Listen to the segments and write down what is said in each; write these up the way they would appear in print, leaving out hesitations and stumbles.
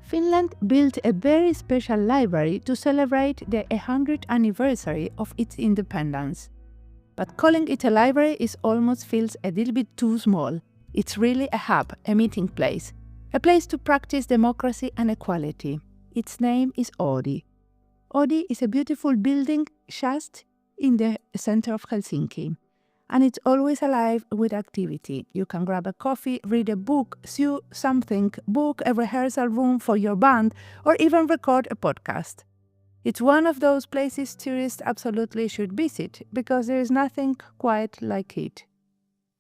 Finland built a very special library to celebrate the 100th anniversary of its independence. But calling it a library almost feels a little bit too small. It's really a hub, a meeting place, a place to practice democracy and equality. Its name is Oodi. Oodi is a beautiful building just in the center of Helsinki. And it's always alive with activity. You can grab a coffee, read a book, sew something, book a rehearsal room for your band, or even record a podcast. It's one of those places tourists absolutely should visit because there is nothing quite like it.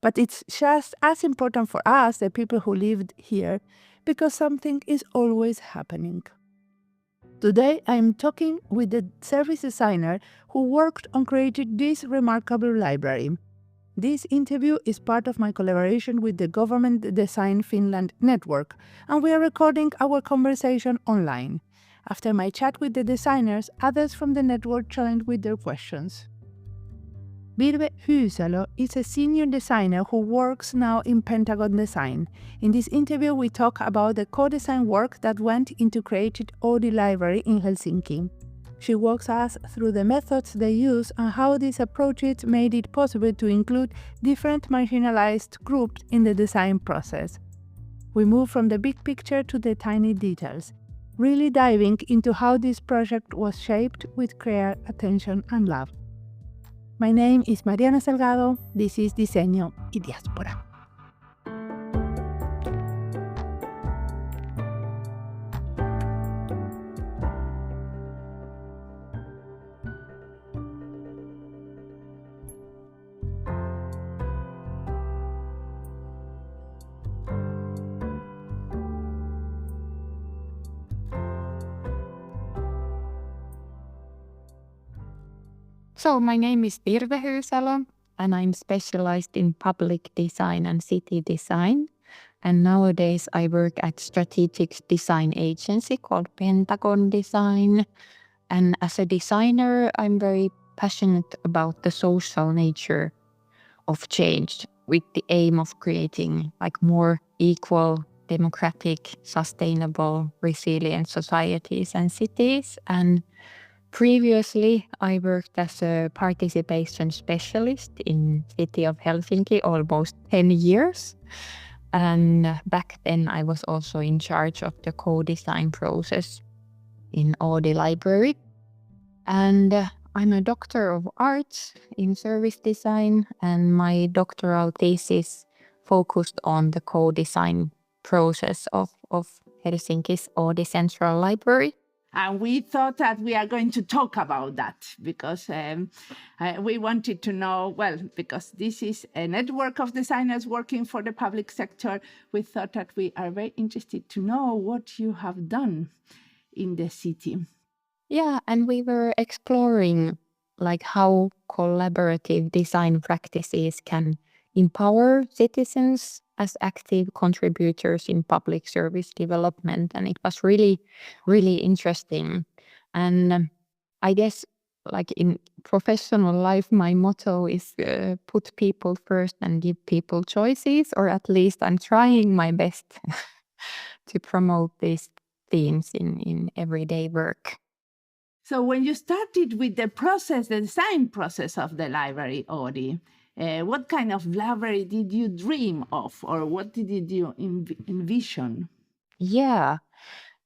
But it's just as important for us, the people who lived here, because something is always happening. Today I'm talking with the service designer who worked on creating this remarkable library. This interview is part of my collaboration with the Government Design Finland network, and we are recording our conversation online. After my chat with the designers, others from the network challenged with their questions. Virve Hyysalo is a senior designer who works now in Pentagon Design. In this interview, we talk about the codesign work that went into creating Oodi Library in Helsinki. She walks us through the methods they use and how these approaches made it possible to include different marginalized groups in the design process. We move from the big picture to the tiny details, really diving into how this project was shaped with care, attention, and love. My name is Mariana Salgado. This is Diseño y Diáspora. So my name is Virve Hyysalo and I'm specialized in public design and city design. And nowadays I work at strategic design agency called Pentagon Design. And as a designer, I'm very passionate about the social nature of change with the aim of creating more equal, democratic, sustainable, resilient societies and cities. And previously, I worked as a participation specialist in city of Helsinki almost 10 years. And back then I was also in charge of the co-design process in Oodi Library. And I'm a Doctor of Arts in service design, and my doctoral thesis focused on the co-design process of Helsinki's Oodi Central Library. And we thought that we are going to talk about that because we wanted to know, because this is a network of designers working for the public sector, we thought that we are very interested to know what you have done in the city. Yeah, and we were exploring how collaborative design practices can empower citizens as active contributors in public service development. And it was really, really interesting. And I guess in professional life, my motto is put people first and give people choices, or at least I'm trying my best to promote these themes in everyday work. So when you started with the design process of the library, Oodi, what kind of library did you dream of, or what did you envision? Yeah,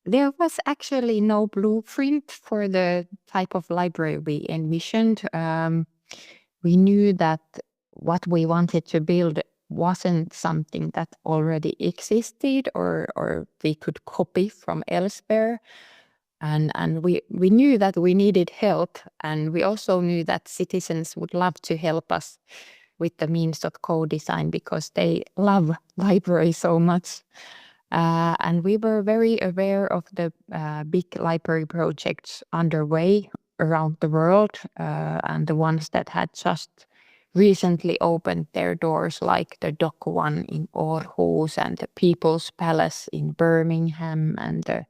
there was actually no blueprint for the type of library we envisioned. We knew that what we wanted to build wasn't something that already existed or we could copy from elsewhere. And we knew that we needed help, and we also knew that citizens would love to help us with the means of co-design because they love libraries so much. And we were very aware of the big library projects underway around the world, and the ones that had just recently opened their doors, like the Dock one in Aarhus and the People's Palace in Birmingham and the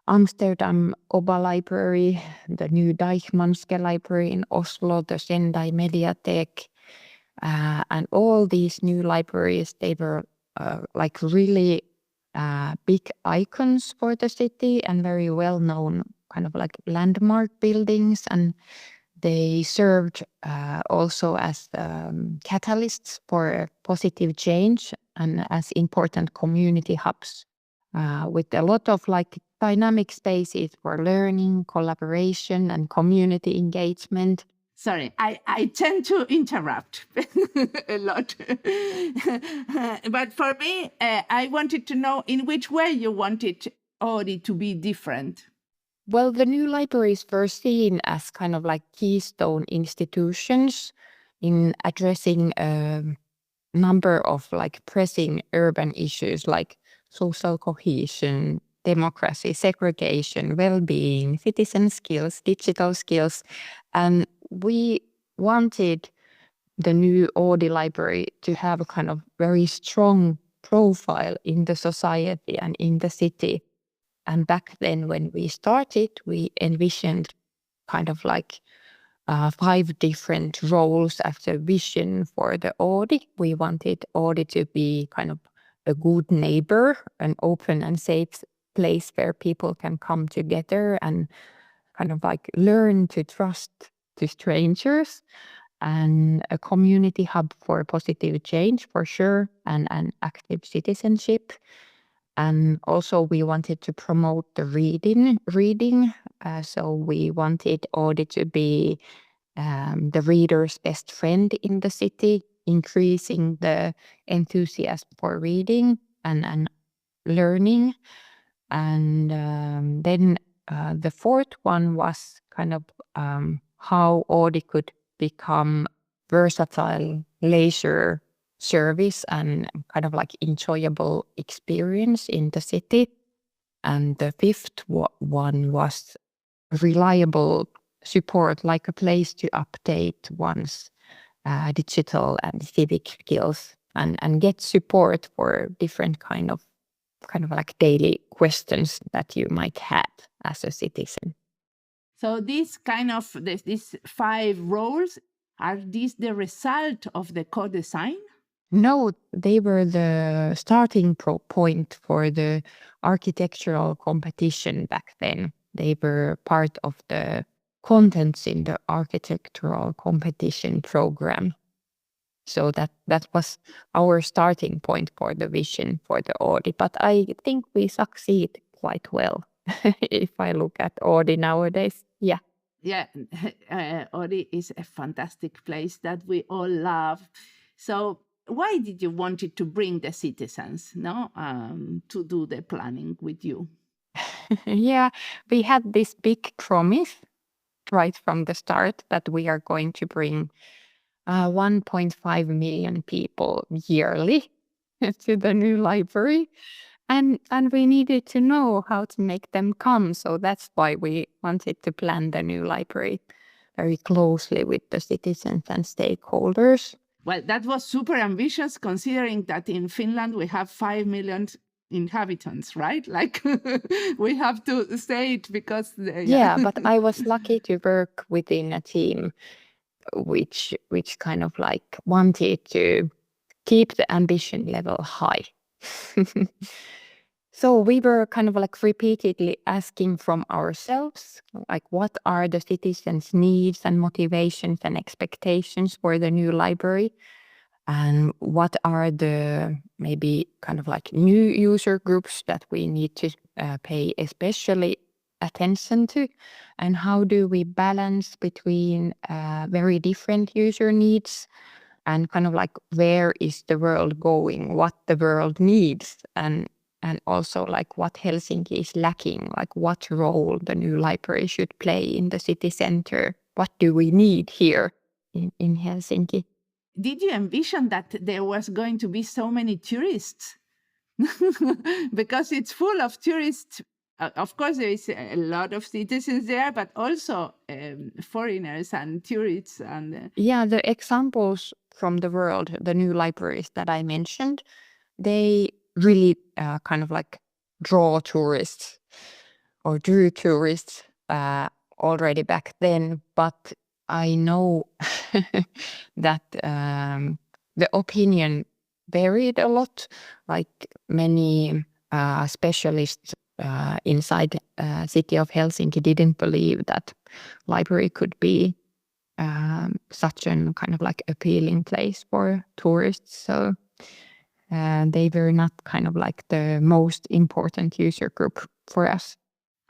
Amsterdam Oba Library, the new Deichmanske Library in Oslo, the Sendai Mediatek, and all these new libraries, they were really big icons for the city and very well-known kind of like landmark buildings, and they served also as catalysts for positive change and as important community hubs with a lot of like dynamic spaces for learning, collaboration, and community engagement. Sorry, I tend to interrupt a lot. But for me, I wanted to know in which way you wanted Oodi to be different. Well, the new libraries were seen as kind of like keystone institutions in addressing a number of like pressing urban issues like social cohesion, democracy, segregation, well-being, citizen skills, digital skills. And we wanted the new Oodi Library to have a kind of very strong profile in the society and in the city. And back then when we started, we envisioned kind of like 5 different roles as a vision for the Oodi. We wanted Oodi to be kind of a good neighbor, an open and safe place where people can come together and kind of like learn to trust to strangers, and a community hub for positive change for sure, and active citizenship. And also we wanted to promote the reading. So we wanted Oodi to be the reader's best friend in the city, increasing the enthusiasm for reading and learning. And then the fourth one was kind of how Oodi could become versatile leisure service and kind of like enjoyable experience in the city. And the fifth one was reliable support, like a place to update one's digital and civic skills and get support for different kind of like daily questions that you might have as a citizen. So these 5 roles, are these the result of the co-design? No, they were the starting point for the architectural competition back then. They were part of the contents in the architectural competition program. So that was our starting point for the vision for the Oodi. But I think we succeed quite well if I look at Oodi nowadays. Yeah. Yeah, Oodi is a fantastic place that we all love. So why did you want to bring the citizens to do the planning with you? Yeah, we had this big promise right from the start that we are going to bring 1.5 million people yearly to the new library. And we needed to know how to make them come. So that's why we wanted to plan the new library very closely with the citizens and stakeholders. Well, that was super ambitious considering that in Finland we have 5 million inhabitants, right? Like we have to say it because... Yeah, but I was lucky to work within a team which kind of like wanted to keep the ambition level high. So we were kind of like repeatedly asking from ourselves, like what are the citizens' needs and motivations and expectations for the new library? And what are the maybe kind of like new user groups that we need to pay especially attention to? And how do we balance between very different user needs and kind of like where is the world going, what the world needs, and also like what Helsinki is lacking, like what role the new library should play in the city center. What do we need here in Helsinki? Did you envision that there was going to be so many tourists? Because it's full of tourists. Of course, there is a lot of citizens there, but also foreigners and tourists. Yeah, the examples from the world, the new libraries that I mentioned, they really kind of like draw tourists or drew tourists already back then. But I know that the opinion varied a lot. Like many specialists inside city of Helsinki didn't believe that library could be such an kind of like appealing place for tourists. So they were not kind of like the most important user group for us.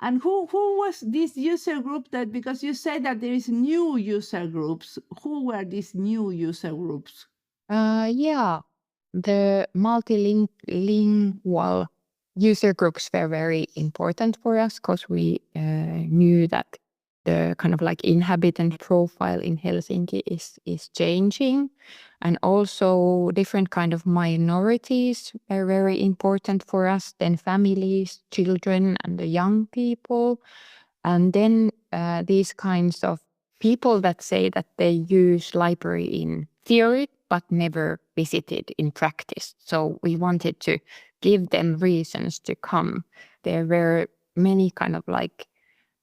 And who was this user group that, because you said that there is new user groups, who were these new user groups? Yeah, the multilingual user groups were very important for us because we knew that the kind of like inhabitant profile in Helsinki is changing, and also different kind of minorities are very important for us. Then families, children, and the young people, and then these kinds of people that say that they use library in theory but never visited in practice. So we wanted to give them reasons to come. There were many kind of like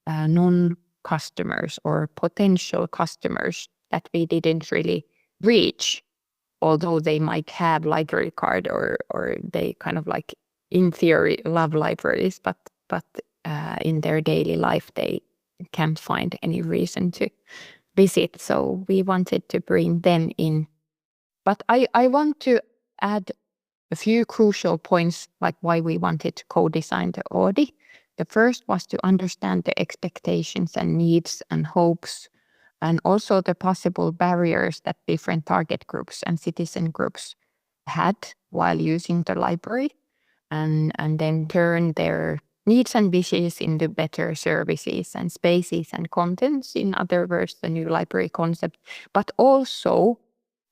non-customers or potential customers that we didn't really reach, although they might have library card or they kind of like in theory love libraries, but in their daily life they can't find any reason to visit. So we wanted to bring them in. But I want to add a few crucial points, like why we wanted to co-design the Oodi. The first was to understand the expectations and needs and hopes, and also the possible barriers that different target groups and citizen groups had while using the library, and then turn their needs and wishes into better services and spaces and contents. In other words, the new library concept. But also,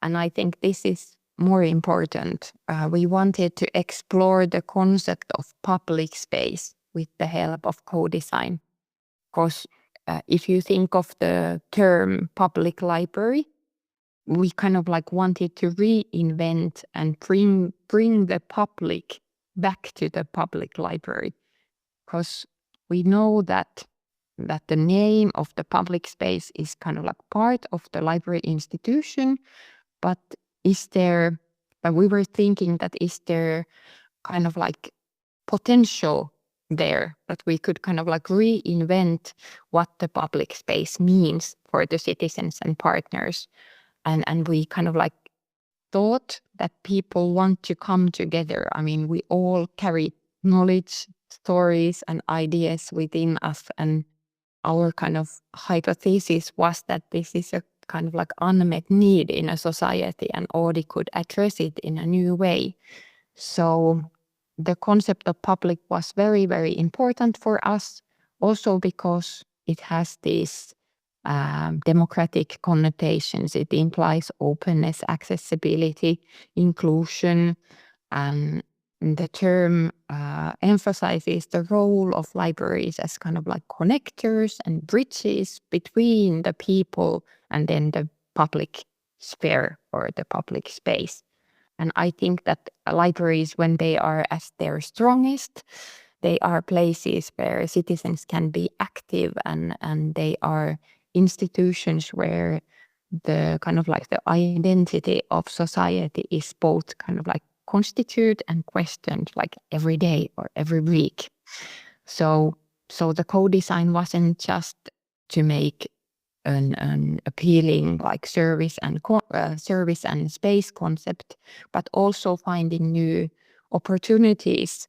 and I think this is more important, we wanted to explore the concept of public space with the help of co-design. Because if you think of the term public library, we kind of like wanted to reinvent and bring the public back to the public library. Because we know that the name of the public space is kind of like part of the library institution, but we were thinking that is there kind of like potential there that we could kind of like reinvent what the public space means for the citizens and partners. And we kind of like thought that people want to come together. I mean, we all carry knowledge, stories, and ideas within us. And our kind of hypothesis was that this is a kind of like unmet need in a society, and Oodi could address it in a new way. So the concept of public was very, very important for us, also because it has these democratic connotations. It implies openness, accessibility, inclusion, and the term emphasizes the role of libraries as kind of like connectors and bridges between the people and then the public sphere or the public space. And I think that libraries, when they are at their strongest, they are places where citizens can be active, and they are institutions where the kind of like the identity of society is both kind of like constituted and questioned like every day or every week. So the co-design wasn't just to make an appealing like service and space concept, but also finding new opportunities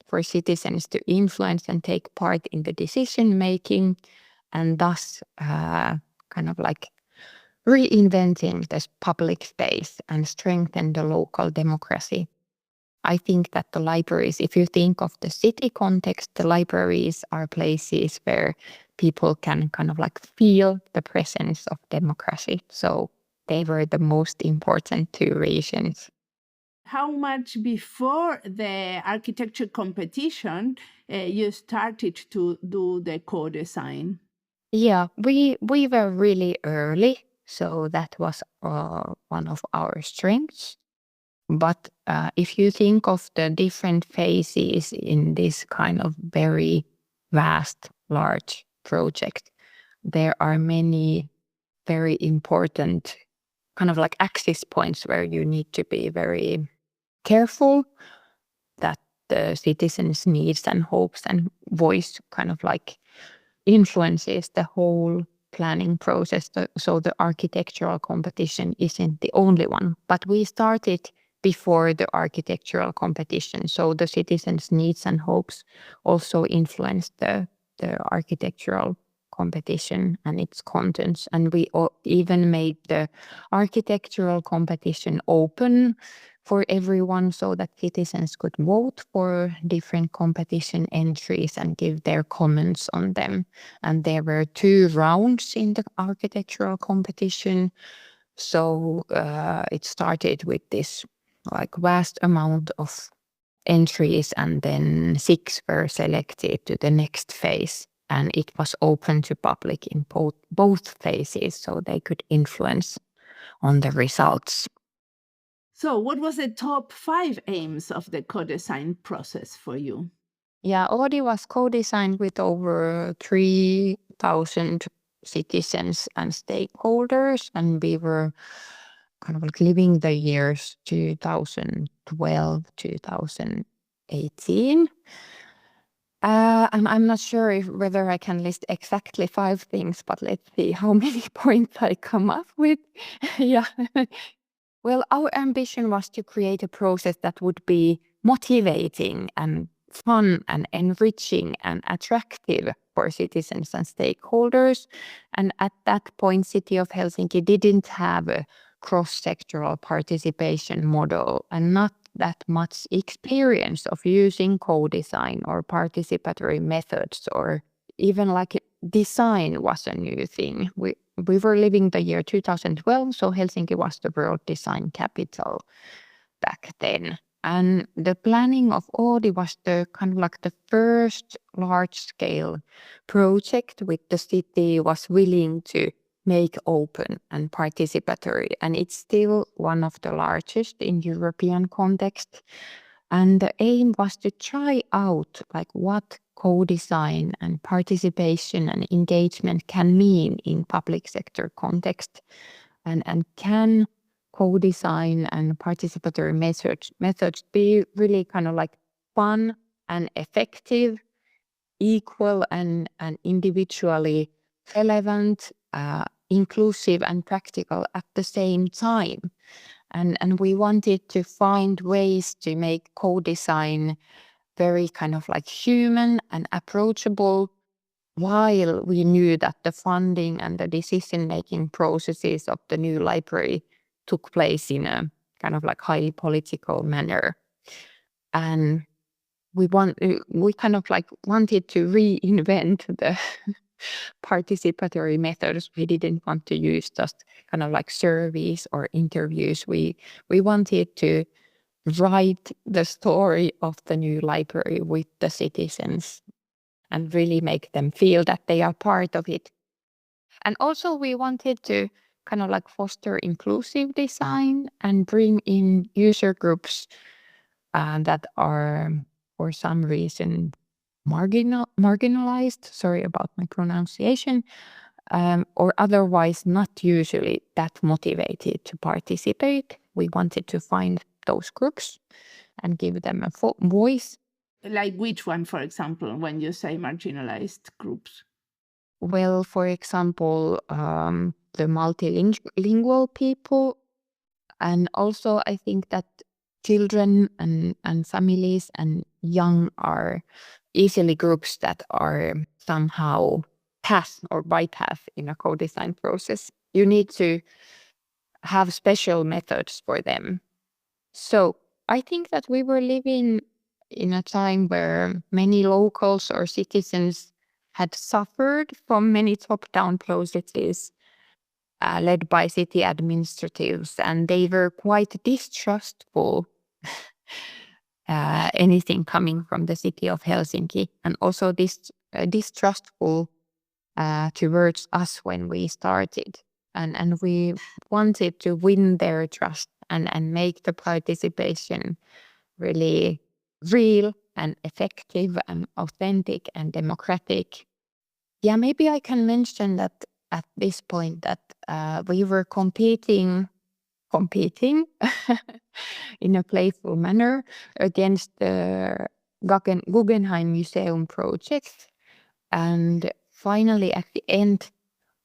for citizens to influence and take part in the decision making, and thus kind of like reinventing this public space and strengthen the local democracy. I think that the libraries, if you think of the city context, the libraries are places where people can kind of like feel the presence of democracy. So they were the most important two reasons. How much before the architecture competition you started to do the co-design? Yeah, we were really early, so that was one of our strengths. But if you think of the different phases in this kind of very vast, large project, there are many very important kind of like access points where you need to be very careful that the citizens' needs and hopes and voice kind of like influences the whole planning process. So the architectural competition isn't the only one, but we started before the architectural competition. So the citizens' needs and hopes also influenced the architectural competition and its contents. And we even made the architectural competition open for everyone so that citizens could vote for different competition entries and give their comments on them. And there were 2 rounds in the architectural competition. So it started with this like vast amount of entries, and then 6 were selected to the next phase. And it was open to public in both phases, so they could influence on the results. So what was the top 5 aims of the co-design process for you? Yeah, Oodi was co-designed with over 3,000 citizens and stakeholders, and we were kind of like living the years 2012, 2018. I'm not sure whether I can list exactly 5 things, but let's see how many points I come up with. Yeah. Well, our ambition was to create a process that would be motivating and fun and enriching and attractive for citizens and stakeholders. And at that point, City of Helsinki didn't have a cross-sectoral participation model and not that much experience of using co-design or participatory methods, or even like design was a new thing. We were living the year 2012, so Helsinki was the world design capital back then. And the planning of Oodi was the kind of like the first large-scale project which the city was willing to make open and participatory. And it's still one of the largest in European context. And the aim was to try out like what co-design and participation and engagement can mean in public sector context, and can co-design and participatory methods be really kind of like fun and effective, equal and individually relevant, inclusive and practical at the same time. And we wanted to find ways to make co-design very kind of like human and approachable, while we knew that the funding and the decision-making processes of the new library took place in a kind of like highly political manner. And we kind of like wanted to reinvent the participatory methods. We didn't want to use just kind of like surveys or interviews. We wanted to write the story of the new library with the citizens and really make them feel that they are part of it. And also we wanted to kind of like foster inclusive design and bring in user groups that are for some reason marginalized, sorry about my pronunciation, or otherwise not usually that motivated to participate. We wanted to find those groups and give them a voice. Like which one, for example, when you say marginalized groups? Well, for example, the multilingual people. And also I think that children and families and young are easily groups that are somehow pass or bypass in a co-design process. You need to have special methods for them. So I think that we were living in a time where many locals or citizens had suffered from many top-down processes led by city administratives, and they were quite distrustful anything coming from the city of Helsinki, and also distrustful towards us when we started. And we wanted to win their trust and make the participation really real and effective and authentic and democratic. Yeah, maybe I can mention that at this point that we were competing in a playful manner against the Guggenheim Museum project. And finally, at the end,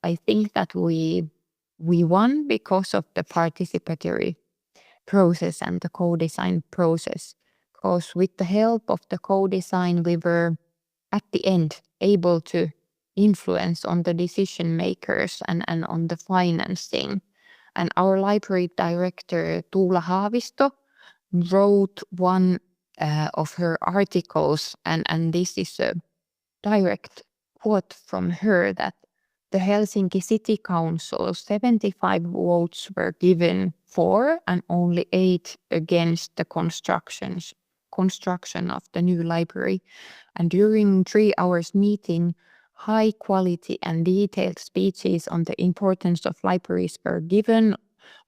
I think that we won because of the participatory process and the co-design process. Because with the help of the co-design, we were at the end able to influence on the decision makers and on the financing. And our library director, Tuula Haavisto, wrote one of her articles, and this is a direct quote from her, that the Helsinki City Council, 75 votes were given for and only 8 against the construction of the new library. And during 3 hours meeting, high quality and detailed speeches on the importance of libraries were given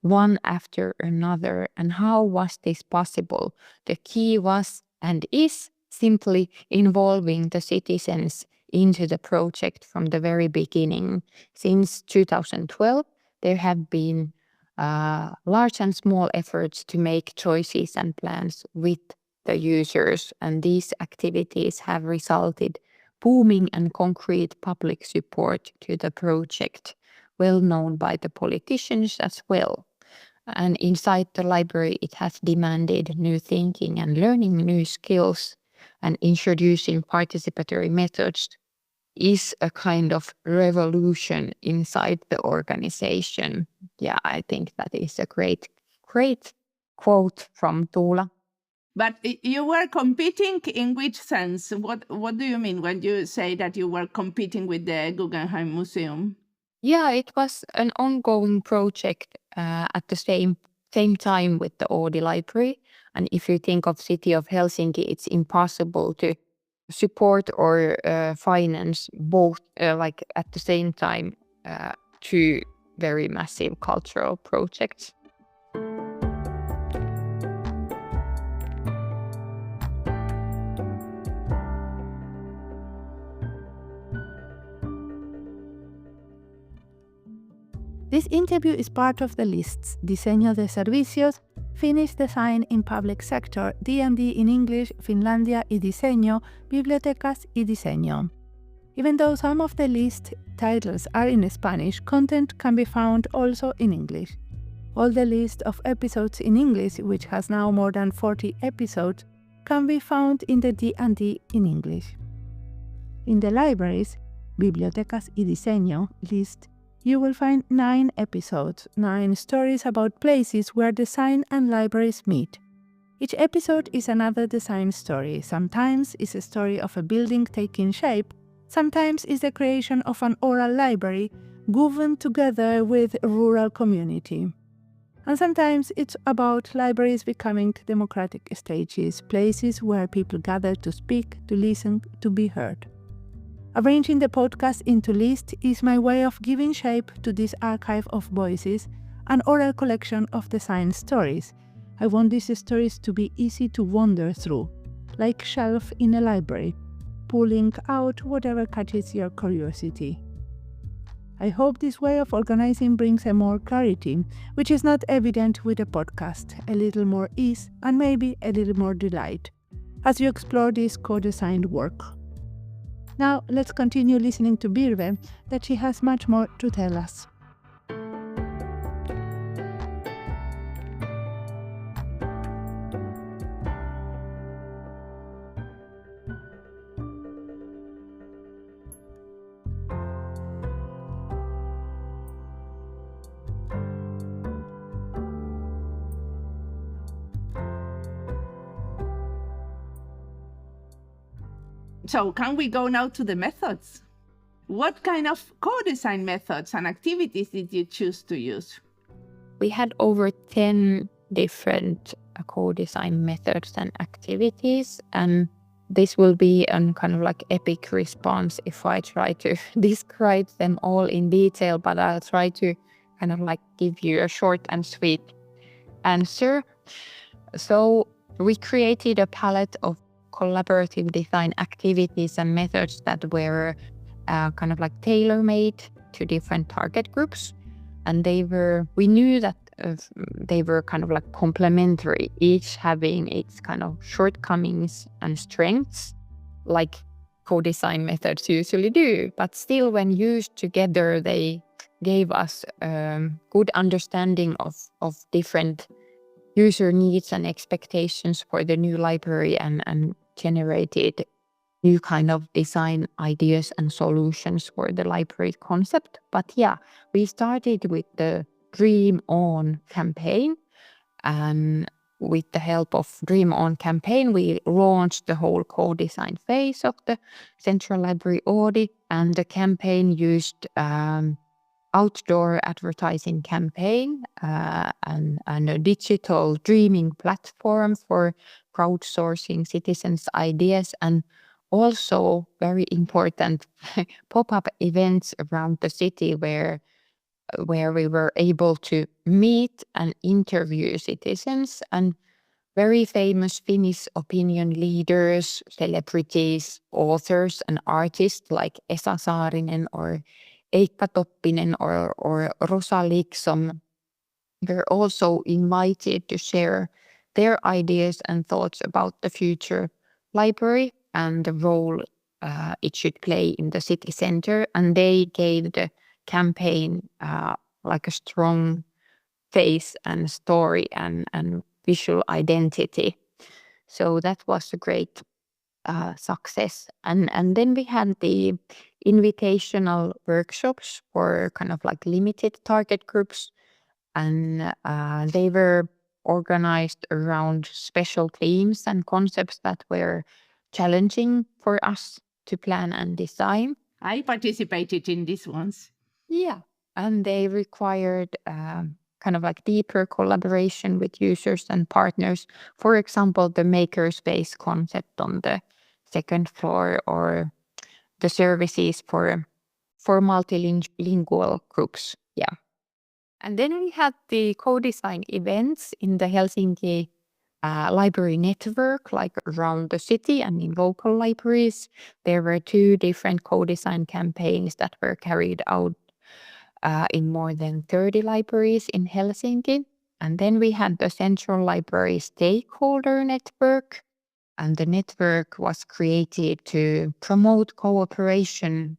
one after another. And how was this possible? The key was and is simply involving the citizens into the project from the very beginning. Since 2012, there have been large and small efforts to make choices and plans with the users, and these activities have resulted booming and concrete public support to the project, well known by the politicians as well. And inside the library, it has demanded new thinking and learning new skills, and introducing participatory methods is a kind of revolution inside the organization. Yeah, I think that is a great quote from Tuula. But you were competing in which sense? What do you mean when you say that you were competing with the Guggenheim Museum? Yeah, it was an ongoing project at the same time with the Oodi Library. And if you think of city of Helsinki, it's impossible to support or finance both like at the same time 2 very massive cultural projects. This interview is part of the lists Diseño de Servicios, Finnish Design in Public Sector, DMD in English, Finlandia y Diseño, Bibliotecas y Diseño. Even though some of the list titles are in Spanish, content can be found also in English. All the list of episodes in English, which has now more than 40 episodes, can be found in the D&D in English. In the libraries, Bibliotecas y Diseño list, you will find 9 episodes, 9 stories about places where design and libraries meet. Each episode is another design story. Sometimes it's a story of a building taking shape, sometimes it's the creation of an oral library woven together with a rural community. And sometimes it's about libraries becoming democratic stages, places where people gather to speak, to listen, to be heard. Arranging the podcast into lists is my way of giving shape to this archive of voices, an oral collection of design stories. I want these stories to be easy to wander through, like shelf in a library, pulling out whatever catches your curiosity. I hope this way of organizing brings a more clarity, which is not evident with a podcast, a little more ease and maybe a little more delight, as you explore this co-designed work. Now let's continue listening to Virve, that she has much more to tell us. So can we go now to the methods? What kind of co-design methods and activities did you choose to use? We had over 10 different co-design methods and activities, and this will be a kind of like epic response if I try to describe them all in detail, but I'll try to kind of like give you a short and sweet answer. So we created a palette of collaborative design activities and methods that were kind of like tailor-made to different target groups. And we knew that they were kind of like complementary, each having its kind of shortcomings and strengths, like co-design methods usually do. But still, when used together, they gave us good understanding of different user needs and expectations for the new library, and generated new kind of design ideas and solutions for the library concept. But yeah, we started with the Dream On campaign, and with the help of Dream On campaign, we launched the whole co-design phase of the Central Library Oodi, and the campaign used outdoor advertising campaign and a digital dreaming platform for crowdsourcing citizens' ideas, and also very important pop-up events around the city where we were able to meet and interview citizens and very famous Finnish opinion leaders, celebrities, authors, and artists like Esa Saarinen or Eikka Toppinen or Rosa Liksom were also invited to share their ideas and thoughts about the future library and the role it should play in the city center. And they gave the campaign like a strong face and story and visual identity. So that was a great success. And then we had the invitational workshops for kind of like limited target groups, and they were organized around special themes and concepts that were challenging for us to plan and design. I participated in these ones. Yeah, and they required kind of like deeper collaboration with users and partners. For example, the makerspace concept on the second floor, or the services for multilingual groups. Yeah. And then we had the co-design events in the Helsinki library network, like around the city and in local libraries. There were 2 different co-design campaigns that were carried out in more than 30 libraries in Helsinki. And then we had the Central Library Stakeholder Network, and the network was created to promote cooperation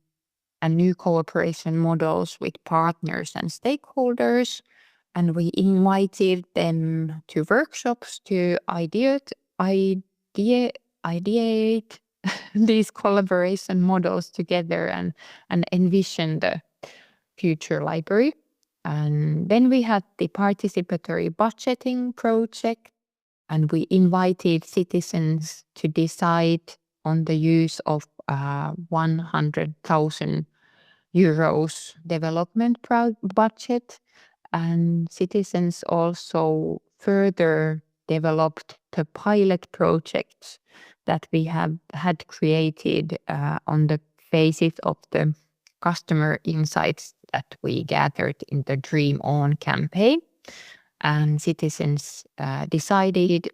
and new cooperation models with partners and stakeholders. And we invited them to workshops to ideate these collaboration models together and envision the future library. And then we had the participatory budgeting project, and we invited citizens to decide on the use of 100,000 euros development budget. And citizens also further developed the pilot projects that we had created on the basis of the customer insights that we gathered in the Dream On campaign. And citizens decided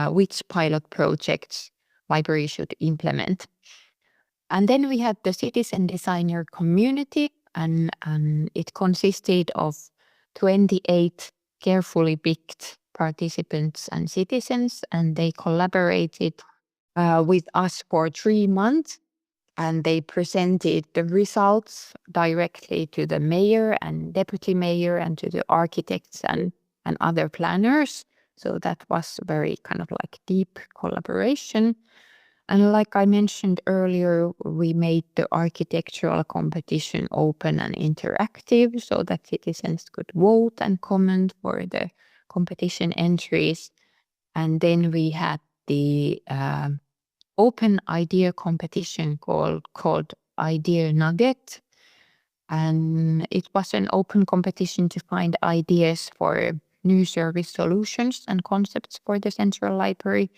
which pilot projects libraries should implement. And then we had the citizen designer community, and it consisted of 28 carefully picked participants and citizens, and they collaborated with us for 3 months, and they presented the results directly to the mayor and deputy mayor and to the architects and other planners. So that was very kind of like deep collaboration. And like I mentioned earlier, we made the architectural competition open and interactive so that citizens could vote and comment for the competition entries. And then we had the open idea competition called Idea Nugget. And it was an open competition to find ideas for new service solutions and concepts for the Central Library.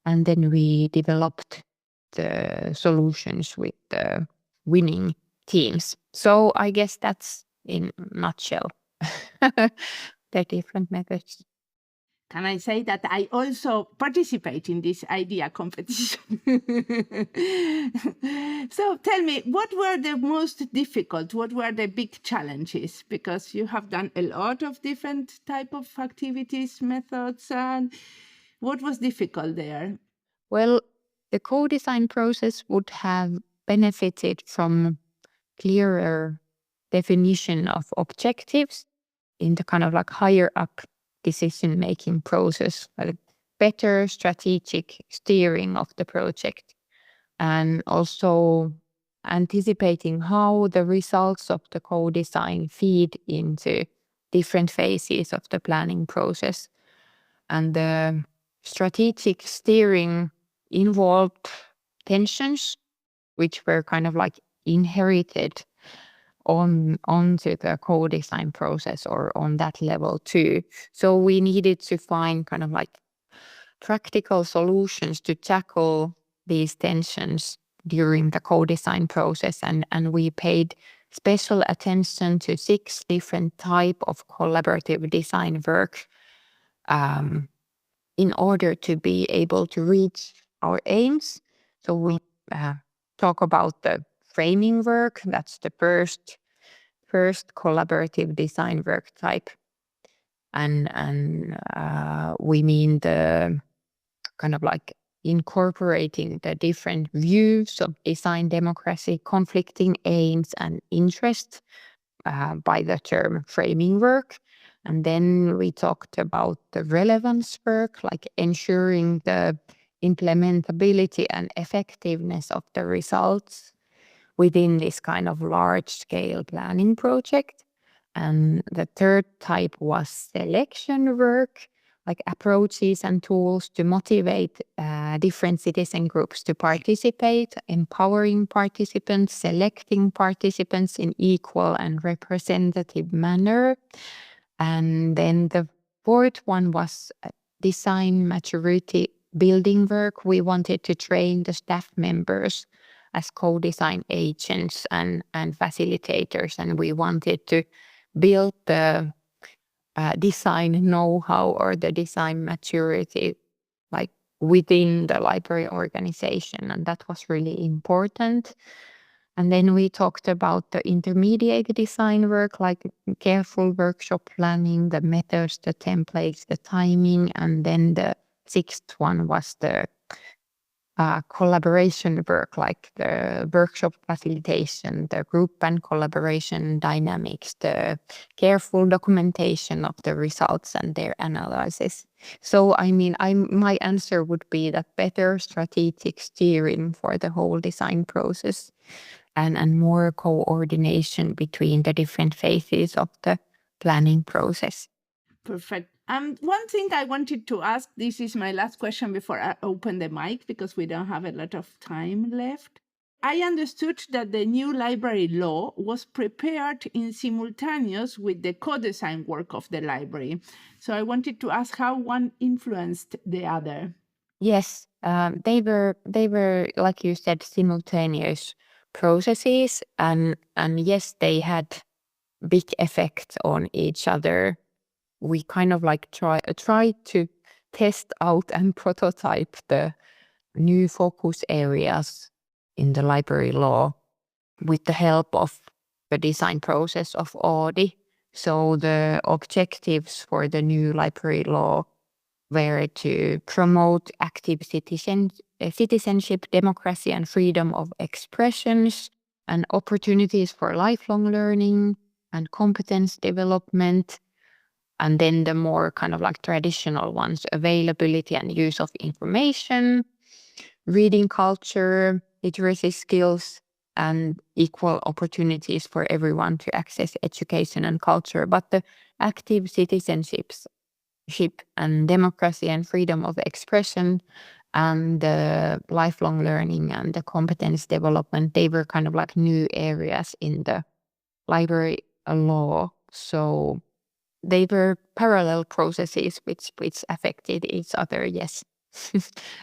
And then we developed the solutions with the winning teams. So I guess that's in a nutshell the different methods. Can I say that I also participate in this idea competition? So tell me, what were the most difficult? What were the big challenges? Because you have done a lot of different type of activities, methods, and what was difficult there? Well, the co-design process would have benefited from clearer definition of objectives in the kind of like higher up decision-making process, like better strategic steering of the project, and also anticipating how the results of the co-design feed into different phases of the planning process. And the strategic steering involved tensions, which were kind of like inherited onto the co-design process or on that level too. So we needed to find kind of like practical solutions to tackle these tensions during the co-design process, and we paid special attention to 6 different type of collaborative design work in order to be able to reach our aims. So we talk about the framing work. That's the first collaborative design work type, and we mean the kind of like incorporating the different views of design democracy, conflicting aims and interests by the term framing work. And then we talked about the relevance work, like ensuring the implementability and effectiveness of the results within this kind of large-scale planning project. And the third type was selection work, like approaches and tools to motivate different citizen groups to participate, empowering participants, selecting participants in equal and representative manner. And then the fourth one was design maturity building work. We wanted to train the staff members as co-design agents and facilitators, and we wanted to build the design know-how or the design maturity like within the library organization, and that was really important. And then we talked about the intermediate design work, like careful workshop planning, the methods, the templates, the timing, and then the sixth one was the collaboration work, like the workshop facilitation, the group and collaboration dynamics, the careful documentation of the results and their analysis. So, I mean, my answer would be that better strategic steering for the whole design process and more coordination between the different phases of the planning process. Perfect. One thing I wanted to ask, this is my last question before I open the mic because we don't have a lot of time left. I understood that the new library law was prepared in simultaneous with the co-design work of the library. So I wanted to ask how one influenced the other. Yes, they were like you said, simultaneous processes, and yes, they had big effect on each other. We kind of like try to test out and prototype the new focus areas in the library law with the help of the design process of Oodi. So the objectives for the new library law were to promote active citizenship, democracy, and freedom of expressions, and opportunities for lifelong learning and competence development. And then the more kind of like traditional ones, availability and use of information, reading culture, literacy skills, and equal opportunities for everyone to access education and culture. But the active citizenship and democracy and freedom of expression and the lifelong learning and the competence development, they were kind of like new areas in the library law. So they were parallel processes which affected each other, yes.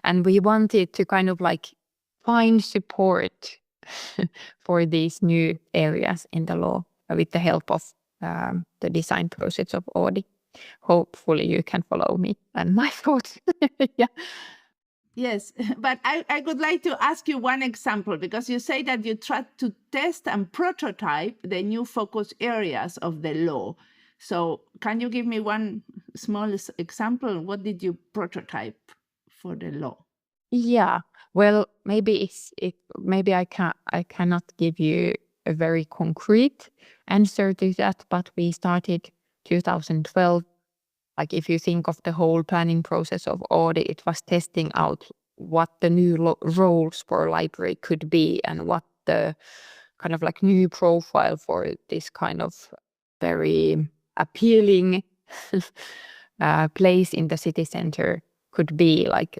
And we wanted to kind of like find support for these new areas in the law with the help of the design process of Oodi. hopefully you can follow me and my thoughts. Yeah. Yes, but I would like to ask you one example, because you say that you tried to test and prototype the new focus areas of the law. So can you give me one small example? What did you prototype for the law? Yeah. Well, maybe maybe I cannot give you a very concrete answer to that, but we started 2012. Like if you think of the whole planning process of Oodi, it was testing out what the new roles for library could be and what the kind of like new profile for this kind of very appealing place in the city center could be. Like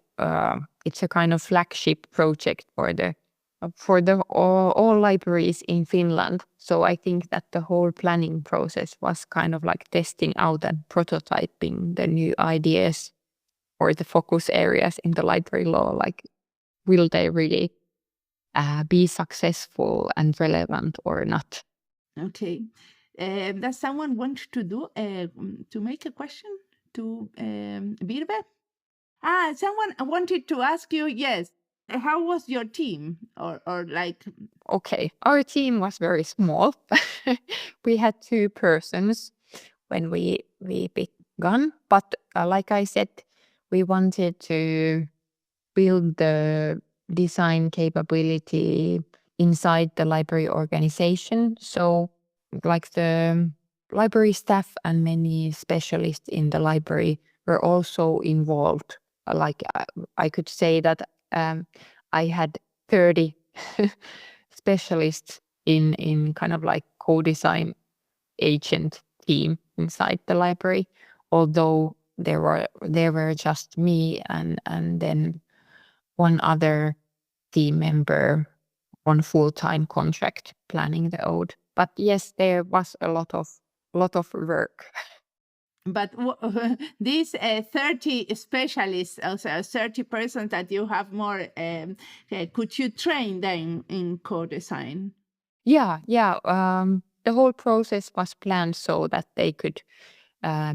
it's a kind of flagship project for the all libraries in Finland. So I think that the whole planning process was kind of like testing out and prototyping the new ideas or the focus areas in the library law. Like, will they really be successful and relevant or not? Okay. Does someone want to to make a question to Virve? Someone wanted to ask you, yes, how was your team? Or like, Okay, our team was very small. We had 2 persons when we began, but like I said, we wanted to build the design capability inside the library organization. So like the library staff and many specialists in the library were also involved. Like I could say that I had 30 specialists in kind of like co-design agent team inside the library, although there were just me and then one other team member on full-time contract planning the Ode. But yes, there was a lot of work. but these 30 specialists, also 30 persons that you have more, could you train them in co-design? Yeah. The whole process was planned so that they could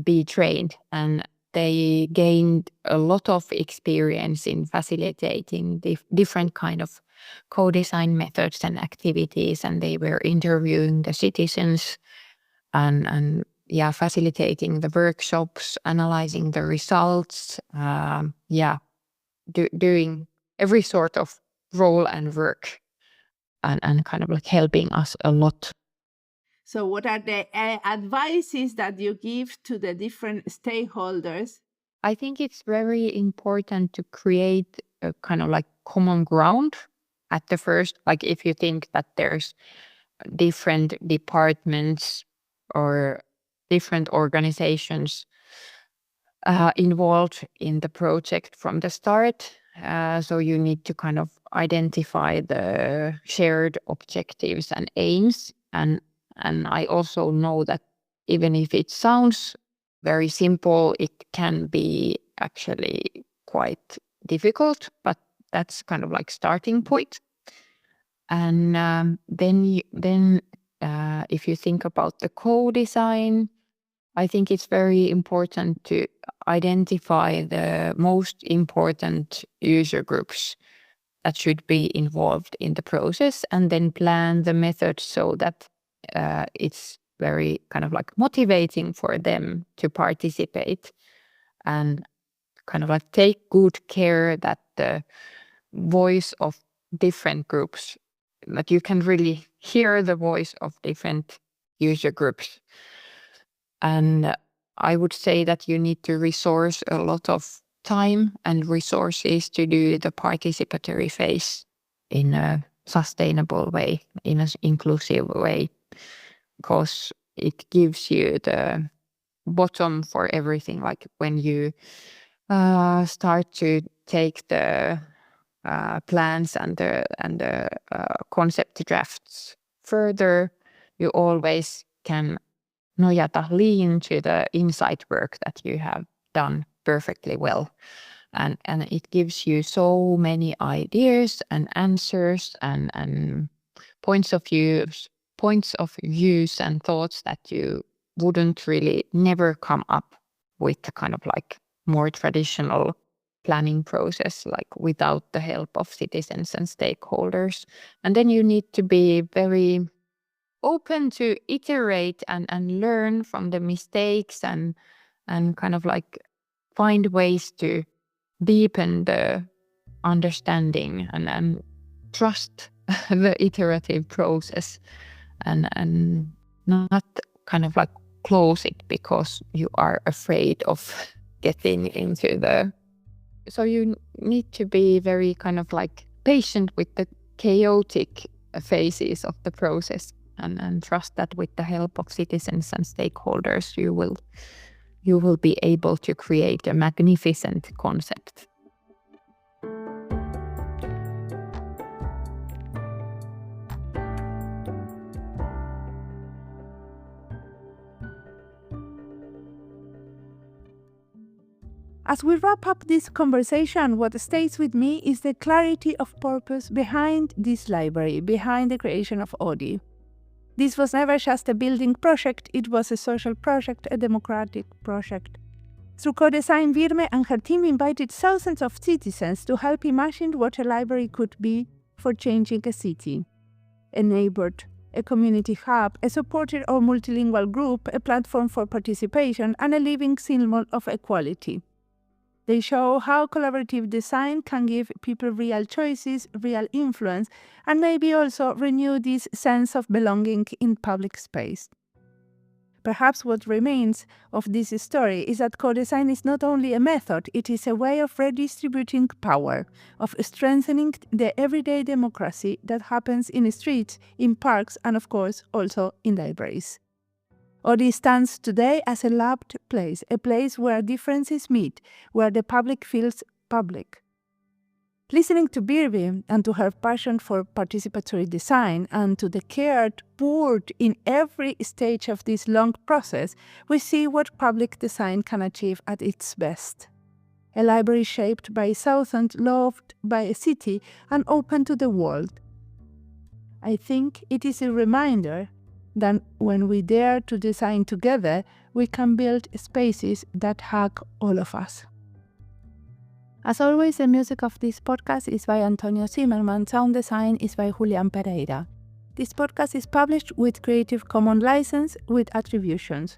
be trained, and they gained a lot of experience in facilitating different kind of co-design methods and activities, and they were interviewing the citizens and facilitating the workshops, analyzing the results, doing every sort of role and work, and kind of like helping us a lot. So what are the advices that you give to the different stakeholders? I think it's very important to create a kind of like common ground at the first. Like if you think that there's different departments or different organizations involved in the project from the start. So you need to kind of identify the shared objectives and aims. And I also know that even if it sounds very simple, it can be actually quite difficult, but that's kind of like starting point. And then if you think about the co-design, I think it's very important to identify the most important user groups that should be involved in the process, and then plan the method so that it's very kind of like motivating for them to participate, and kind of like take good care that the voice of different groups, that you can really hear the voice of different user groups. And I would say that you need to resource a lot of time and resources to do the participatory phase in a sustainable way, in an inclusive way, because it gives you the bottom for everything. Like when you start to take the plans and the concept drafts further, you always can lean to the insight work that you have done perfectly well. And it gives you so many ideas and answers and points of views and thoughts that you wouldn't really never come up with the kind of like more traditional planning process, like without the help of citizens and stakeholders. And then you need to be very open to iterate and learn from the mistakes and kind of like find ways to deepen the understanding and trust the iterative process and not kind of like close it because you are afraid of getting into the... So you need to be very kind of like patient with the chaotic phases of the process and trust that with the help of citizens and stakeholders you will be able to create a magnificent concept. As we wrap up this conversation, what stays with me is the clarity of purpose behind this library, behind the creation of Oodi. This was never just a building project, it was a social project, a democratic project. Through codesign, Virve and her team invited thousands of citizens to help imagine what a library could be for changing a city. A neighborhood, a community hub, a supported or multilingual group, a platform for participation, and a living symbol of equality. They show how collaborative design can give people real choices, real influence, and maybe also renew this sense of belonging in public space. Perhaps what remains of this story is that co-design is not only a method, it is a way of redistributing power, of strengthening the everyday democracy that happens in streets, in parks, and of course also in libraries. Oodi stands today as a loved place, a place where differences meet, where the public feels public. Listening to Virve and to her passion for participatory design and to the care poured in every stage of this long process, we see what public design can achieve at its best. A library shaped by thousands, loved by a city, and open to the world. I think it is a reminder that when we dare to design together, we can build spaces that hug all of us. As always, the music of this podcast is by Antonio Zimmerman, sound design is by Julian Pereira. This podcast is published with Creative Commons license with attributions.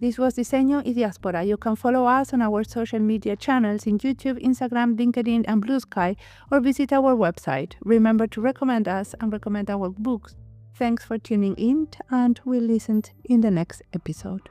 This was Diseño y Diaspora. You can follow us on our social media channels in YouTube, Instagram, LinkedIn, and Blue Sky, or visit our website. Remember to recommend us and recommend our books. Thanks for tuning in, and we'll listen in the next episode.